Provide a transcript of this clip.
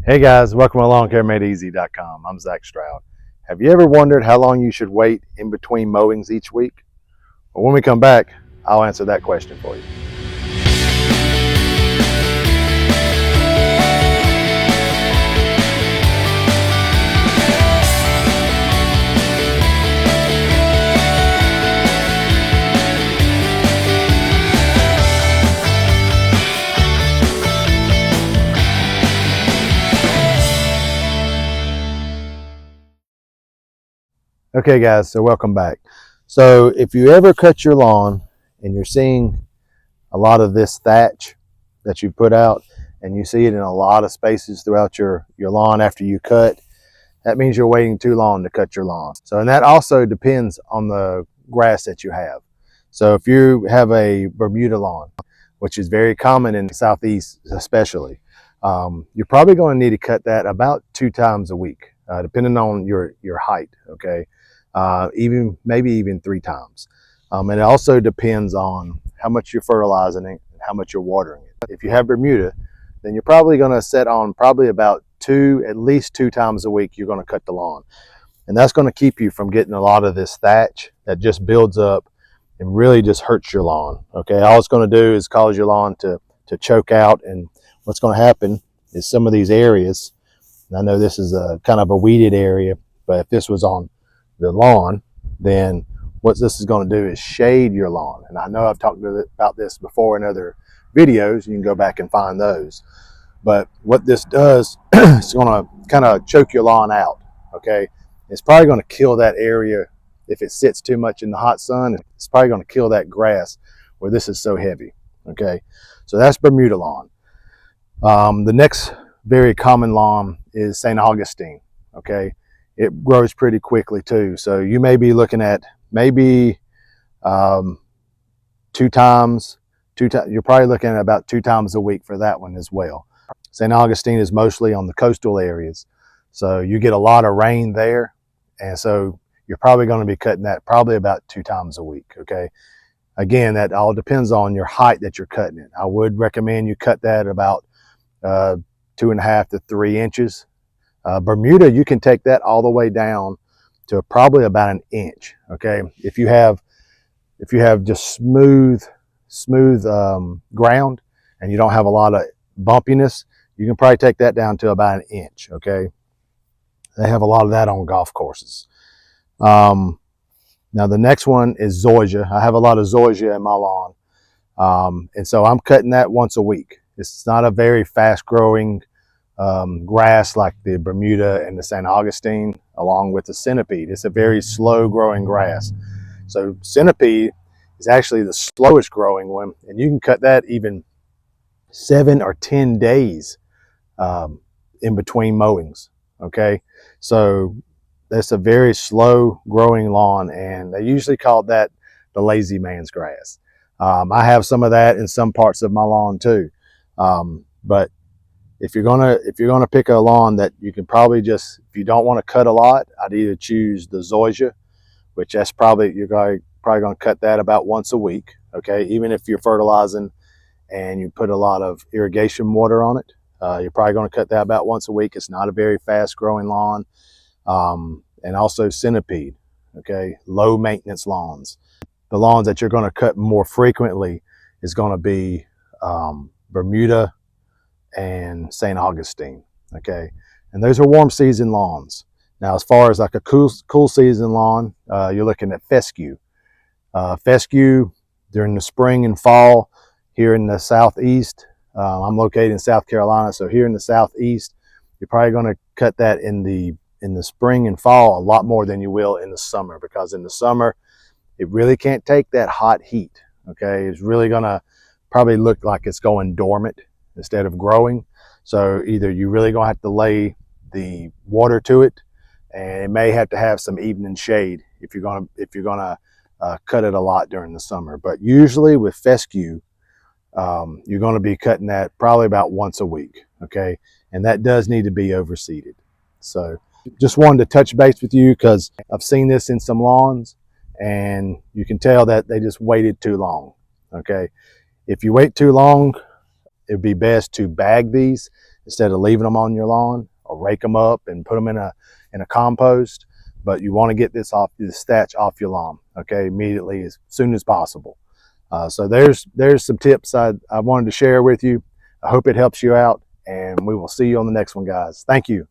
Hey guys, welcome to LawnCareMadeEasy.com. I'm Zach Stroud. Have you ever wondered how long you should wait in between mowings each week? Well, when we come back, I'll answer that question for you. Okay guys, so welcome back. So if you ever cut your lawn and you're seeing a lot of this thatch that you put out and you see it in a lot of spaces throughout your lawn after you cut, that means you're waiting too long to cut your lawn. So, and that also depends on the grass that you have. So if you have a Bermuda lawn, which is very common in the Southeast especially, you're probably going to need to cut that about 2 times a week, depending on your height, okay? Maybe even 3 times. And it also depends on how much you're fertilizing it and how much you're watering it. If you have Bermuda, then you're probably going to set on probably about at least 2 times a week you're going to cut the lawn. And that's going to keep you from getting a lot of this thatch that just builds up and really just hurts your lawn. Okay, all it's going to do is cause your lawn to choke out, and what's going to happen is some of these areas, and I know this is a kind of a weeded area, but if this was on the lawn, then what this is going to do is shade your lawn. And I know I've talked about this before in other videos. You can go back and find those. But what this does, it's going to kind of choke your lawn out, okay? It's probably going to kill that area if it sits too much in the hot sun. It's probably going to kill that grass where this is so heavy, okay? So that's Bermuda lawn. The next very common lawn is St. Augustine, okay? It grows pretty quickly too. So you may be looking at maybe 2 times, you're probably looking at about 2 times a week for that one as well. St. Augustine is mostly on the coastal areas, so you get a lot of rain there, and so you're probably going to be cutting that probably about 2 times a week, okay? Again, that all depends on your height that you're cutting it. I would recommend you cut that about 2.5 to 3 inches. Bermuda, you can take that all the way down to probably about 1 inch, okay? If you have just smooth ground and you don't have a lot of bumpiness, you can probably take that down to about 1 inch, okay? They have a lot of that on golf courses. Now the next one is zoysia. I have a lot of zoysia in my lawn, and so I'm cutting that once a week. It's not a very fast growing grass like the Bermuda and the St. Augustine, along with the centipede. It's a very slow growing grass. So centipede is actually the slowest growing one, and you can cut that even 7 or 10 days in between mowings, okay? So that's a very slow growing lawn, and they usually call that the lazy man's grass. I have some of that in some parts of my lawn too, but if you're gonna pick a lawn that you can probably just, if you don't want to cut a lot, I'd either choose the zoysia, which that's probably, you're probably going to cut that about once a week, okay? Even if you're fertilizing and you put a lot of irrigation water on it, you're probably going to cut that about once a week. It's not a very fast growing lawn. And also centipede, okay? Low maintenance lawns. The lawns that you're going to cut more frequently is going to be Bermuda and St. Augustine, okay? And those are warm season lawns. Now, as far as like a cool season lawn, you're looking at fescue. Fescue during the spring and fall here in the Southeast. I'm located in South Carolina, so here in the Southeast, you're probably going to cut that in the spring and fall a lot more than you will in the summer, because in the summer, it really can't take that hot heat, okay? It's really going to probably look like it's going dormant instead of growing. So either you really going to have to lay the water to it, and it may have to have some evening shade if you're going to cut it a lot during the summer. But usually with fescue, you're going to be cutting that probably about once a week, okay? And that does need to be overseeded. So just wanted to touch base with you because I've seen this in some lawns, and you can tell that they just waited too long, okay? If you wait too long, it'd be best to bag these instead of leaving them on your lawn, or rake them up and put them in a compost. But you want to get this thatch off your lawn, okay, immediately, as soon as possible. So there's some tips I wanted to share with you. I hope it helps you out, and we will see you on the next one, guys. Thank you.